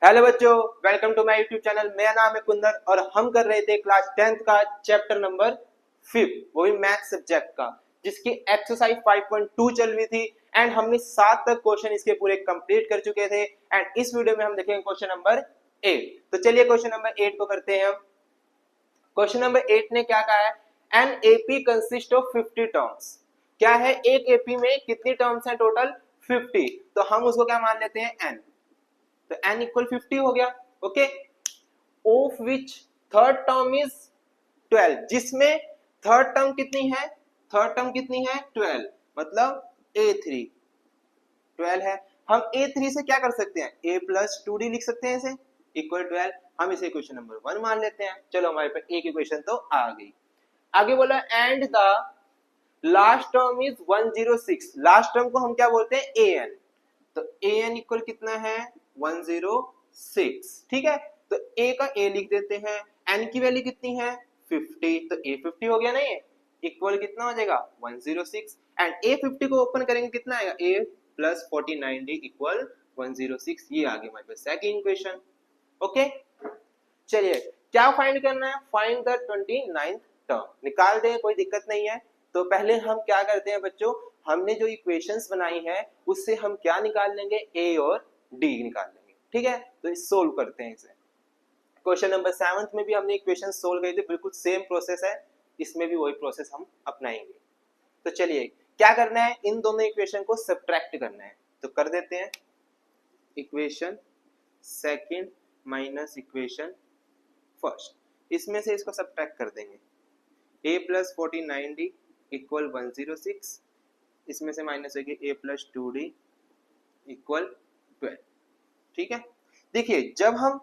Hello बच्चों, welcome to my YouTube channel. मेरा नाम है कुंदर और हम कर रहे थे क्लास 10th का चैप्टर नंबर 5, वो भी मैथ सब्जेक्ट का, जिसकी एक्सरसाइज 5.2 चल रही थी एंड हमने 7 तक क्वेश्चन इसके पूरे कंप्लीट कर चुके थे एंड इस वीडियो में हम देखेंगे क्वेश्चन नंबर 8। तो चलिए क्वेश्चन नंबर 8 को करते हैं हम। क्वेश्चन नंबर 8 ने क्या कहा है, an AP consist of 50 terms. क्या है, एक एपी में कितनी टर्म्स हैं टोटल? 50। तो हम उसको क्या मान लेते हैं, एन। तो n इक्वल 50 हो गया। Okay, of which third term is 12, जिसमें थर्ड टर्म कितनी है? थर्ड टर्म कितनी है? 12, मतलब a3 12 है। हम a3 से क्या कर सकते हैं, a प्लस 2d लिख सकते हैं, इसे इक्वल 12। हम इसे इक्वेशन नंबर 1 मान लेते हैं। चलो, हमारे पास एक इक्वेशन तो आ गई। आगे बोला and the last term is 106। Last term को हम क्या बोलते हैं, an। तो an इक्वल कितना है, 106। ठीक है, तो a का a लिख देते हैं। n की वैल्यू कितनी है, 50। तो a 50 हो गया ना, ये इक्वल कितना हो जाएगा, 106। एंड a 50 को ओपन करेंगे कितना आएगा, a प्लस 49d इक्वल 106। ये आ गया हमारे पास सेकंड इक्वेशन। ओके, चलिए क्या फाइंड करना है, फाइंड द 29th टर्म निकाल दे, कोई दिक्कत नहीं है। तो पहले हम क्या करते हैं बच्चों, हमने जो इक्वेशंस बनाई है उससे हम क्या निकाल लेंगे, a और d निकाल लेंगे। ठीक है, तो इस सोल्व करते हैं इसे। क्वेश्चन नंबर 7 में भी हमने इक्वेशन सोल्व करी थी, बिल्कुल सेम प्रोसेस है, इसमें भी वही प्रोसेस हम अपनाएंगे। तो चलिए क्या करना है, इन दोनों इक्वेशन को सब्ट्रैक्ट करना है। तो कर देते हैं, equation second minus equation first, इसमें से इसको सब्ट्रैक्ट कर देंगे। a प्लस 49d इक्वल 106, इसमें से माइनस होगी a प्लस 2d इक्वल 12। ठीक है, देखिए जब हम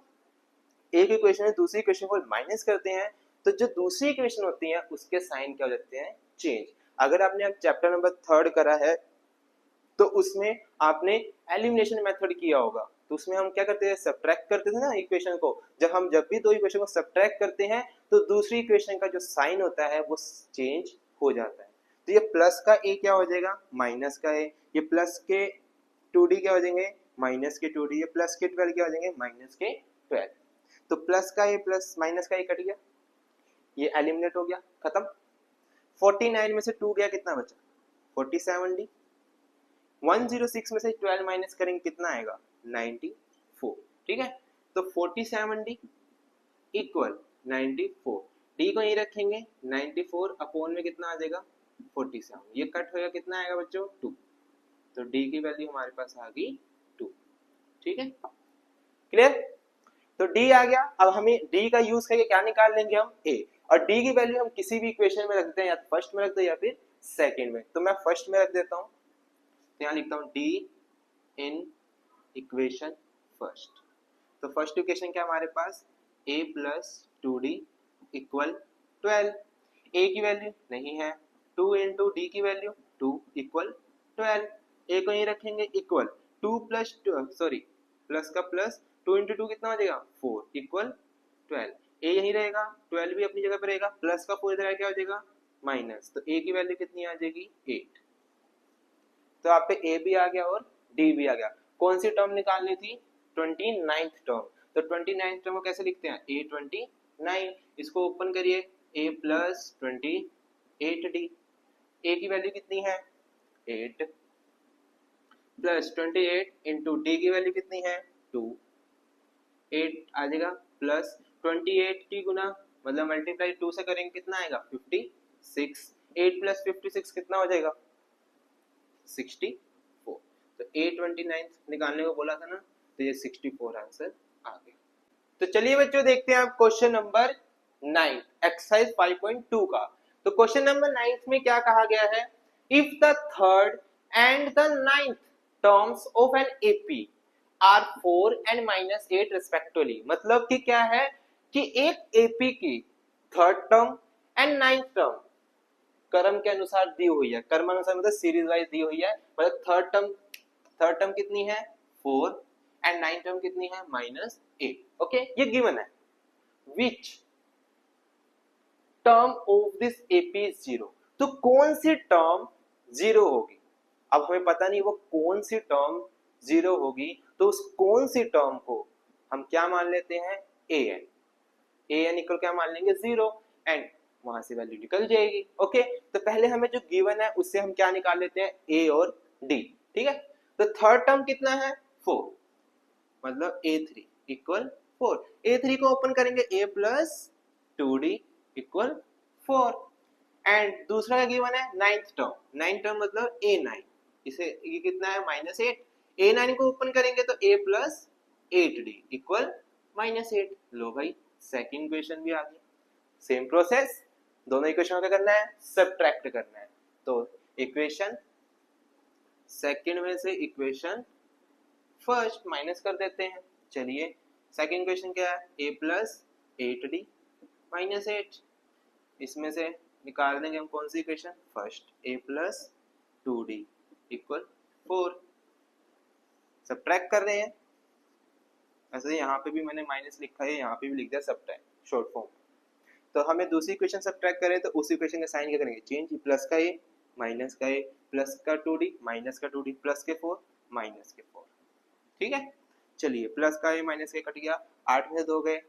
एक इक्वेशन में दूसरी इक्वेशन को माइनस करते हैं तो जो दूसरी इक्वेशन होती है उसके साइन क्या हो जाते हैं, चेंज। अगर आपने अब चैप्टर नंबर 3 करा है तो उसमें आपने एलिमिनेशन मेथड किया होगा, तो उसमें हम क्या करते थे, सब्ट्रैक्ट करते थे ना इक्वेशन को। जब भी दो इक्वेशन को सब्ट्रैक्ट करते हैं तो दूसरी इक्वेशन का जो साइन होता है वो चेंज हो जाता है। तो ये प्लस का a क्या हो जाएगा, माइनस का a। ये प्लस के 2d क्या हो जाएंगे, माइनस के 2d। ये प्लस के 12 क्या हो जाएंगे, माइनस के 12। तो प्लस का a प्लस माइनस का a कट गया, ये एलिमिनेट हो गया, खत्म। 49 में से 2 गया, कितना बचा, 47d। 106 में से 12 माइनस करेंगे कितना आएगा, 94। ठीक है, तो 47d इक्वल 94, d को यही रखेंगे, 94 अपॉन में कितना आ जाएगा, 47। ये कट होगा, कितना आएगा बच्चों, 2। तो d की वैल्यू हमारे पास आ गई 2। ठीक है, क्लियर। तो d आ गया। अब हमें d का यूज करके क्या निकाल लेंगे हम, a। और d की वैल्यू हम किसी भी इक्वेशन में रख देते हैं, या फर्स्ट में रख दो या फिर सेकंड में। तो मैं फर्स्ट में रख देता हूं, तो यहाँ लिखता हूँ d इन इक्वेशन फर्स्ट। तो फर्स्ट इक्वेशन क्या हमारे पास, a plus 2d equal 12। a की वैल्यू नहीं है, 2 इंटू डी की वैल्यू 2 इक्वल 12। a को यही रखेंगे इक्वल 2 प्लस सॉरी प्लस का प्लस 2 इंटू 2 कितना हो जाएगा, 4 इक्वल 12। a यही रहेगा, 12 भी अपनी जगह पर रहेगा, प्लस का 4 इधर क्या हो जाएगा, माइनस। तो a की वैल्यू कितनी आ जाएगी, 8। तो आप पे a भी आ गया और d भी आ गया। कौन सी टर्म निकालनी थी, 29th टर्म। तो 29th टर्म को कैसे लिखते हैं, a29। इसको ओपन करिए, a प्लस 28d। a की वैल्यू कितनी है, 8 प्लस 28 इंटू डी की वैल्यू कितनी है, 2। 8 आ जाएगा प्लस 28 की गुना मतलब मल्टीप्लाई 2 से करेंगे कितना आएगा, 56। 8 प्लस 56 कितना हो जाएगा, 64। तो a29 निकालने को बोला था ना, तो ये 64 आंसर आ गया। तो चलिए बच्चों देखते हैं आप क्वेश्चन नंबर 9 एक्सरसाइज 5.2 का। तो क्वेश्चन नंबर 9 में क्या कहा गया है, if the third and the ninth terms of an AP are 4 and -8 respectively. मतलब कि क्या है कि एक एपी की third term and ninth term क्रम के अनुसार दी हुई है, क्रमानुसार मतलब सीरीज वाइज दी हुई है। मतलब थर्ड टर्म कितनी है, 4 एंड नाइन्थ टर्म कितनी है, -8। ओके, ये गिवन है। Which term of this AP is 0। तो कौन सी टर्म 0 होगी, अब हमें पता नहीं वो कौन सी टर्म 0 होगी। तो उस कौन सी टर्म को हम क्या मान लेते हैं an इक्वल क्या मान लेंगे 0 एंड वहां से वैल्यू निकल जाएगी। ओके, तो पहले हमें जो गिवन है उससे हम क्या निकाल लेते हैं a और d। ठीक है, तो थर्ड टर्म कितना है 4, मतलब a3 इक्वल 4। a3 को ओपन करेंगे a plus 2d equal 4 and दूसरा का गिवन है नाइन्थ टर्म मतलब a9, इसे ये कितना है -8। a9 को ओपन करेंगे तो a प्लस 8d इक्वल -8। लो भाई सेकंड इक्वेशन भी आ गई। सेम प्रोसेस, दोनों इक्वेशन का करना है सबट्रैक्ट करना है। तो इक्वेशन सेकंड में से इक्वेशन फर्स्ट माइनस कर देते हैं। चलिए सेकंड इक्वेशन क्या है a प्लस 8d माइनस 8, इसमें से निकाल देंगे हम कौन सी equation first a plus 2d equal 4। Subtract कर रहे हैं, ऐसे यहाँ पे भी मैंने माइनस लिखा है, यहाँ पे भी लिख दिया सबट्रैक्ट शॉर्ट फॉर्म। तो हमें दूसरी इक्वेशन सबट्रैक्ट करें तो उस इक्वेशन का साइन क्या करेंगे चेंज, प्लस का a माइनस का a प्लस का 2d माइनस का 2d प्लस के 4 माइनस के 4। ठीक है, चलिए प्लस का a माइनस का कट गया, 8 में से 2 गए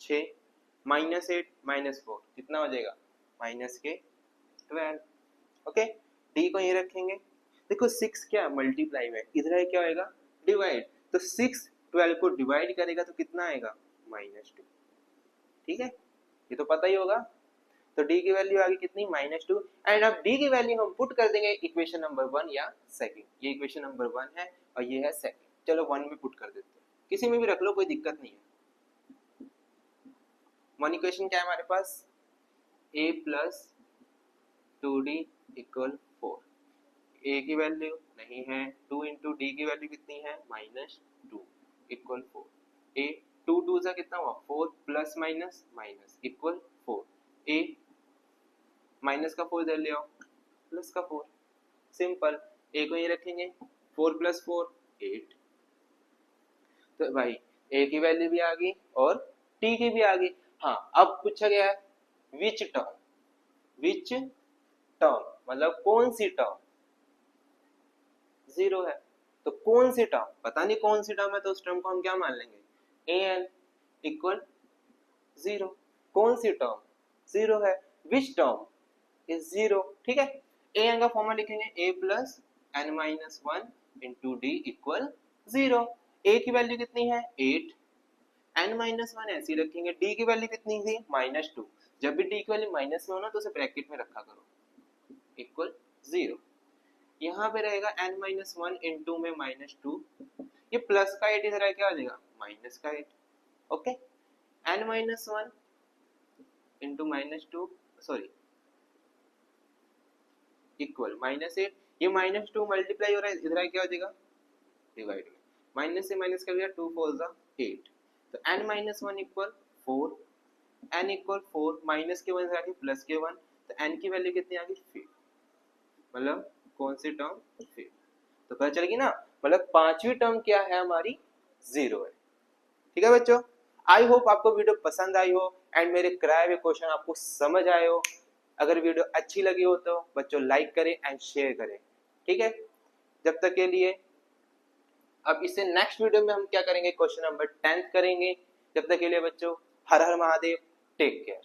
6 माइनस 8 माइनस 4 कितना हो जाएगा माइनस के 12। ओके, d को ये रखेंगे। देखो 6 क्या मल्टीप्लाई में, इधर क्या होएगा डिवाइड, तो 6 12 को डिवाइड करेगा तो कितना आएगा -2। ठीक है, ये तो पता ही होगा। तो d की वैल्यू आ गई कितनी -2 एंड अब d की वैल्यू हम पुट कर देंगे इक्वेशन नंबर 1 या सेकंड। ये इक्वेशन नंबर 1 है और ये है सेकंड। चलो 1 में पुट कर देते हैं, किसी में भी रख लो कोई दिक्कत नहीं है। 1 इक्वेशन क्या है हमारे पास a plus 2d equal 4, a की वैल्यू नहीं है 2 इंटू डी की वैल्यू कितनी है -2 इक्वल 4। a 2 2 से कितना हुआ 4 plus minus minus equal 4। a minus का 4 इधर ले आओ प्लस का 4, सिंपल। a को ये रखेंगे 4 प्लस 4 8। तो भाई a की वैल्यू भी आ गई और t की भी आ गई। हाँ, अब पूछा गया है विच टर्म मतलब कौन सी टर्म 0 है। तो कौन सी टर्म, पता नहीं कौन सी टर्म है, तो उस टर्म को हम क्या मान लेंगे an इक्वल 0। कौन सी टर्म 0 है, विच टर्म इज 0। ठीक है, an का फॉर्मूला लिखेंगे a plus n minus 1 into D equal 0। a की वैल्यू कितनी है 8, n माइनस 1 ऐसी रखेंगे, d की वैल्यू कितनी थी -2। जब भी d की वैल्यू माइनस में हो ना तो उसे ब्रैकेट में रखा करो इक्वल 0। यहाँ पे रहेगा n माइनस 1 इंटू में -2, ये प्लस का 8 इधर क्या आ जाएगा माइनस का 8। Okay, n minus 1 into -2 sorry equal -8, ये -2 मल्टीप्लाई हो रहा है, इधर क्या हो जाएगा डिवाइड में, माइनस से माइनस कर दिया 2 4 जा 8। तो n minus 1 equal 4, n equal 4 minus के 1 से आगे प्लस के 1, तो n की वैल्यू कितनी आ गई 5, मतलब कौन सी टर्म 5। तो पता चल गई ना, मतलब पांचवी टर्म क्या है हमारी 0 है। ठीक है बच्चों, आई होप आपको वीडियो पसंद आई हो एंड मेरे कराए हुए क्वेश्चन आपको समझ आए हो। अगर वीडियो अच्छी लगी हो तो बच्चों लाइक करें एंड शेयर करें। ठीक है, जब तक के लिए अब इससे नेक्स्ट वीडियो में हम क्या करेंगे क्वेश्चन नंबर 10 करेंगे। जब तक के लिए बच्चों हर हर महादेव, टेक केयर।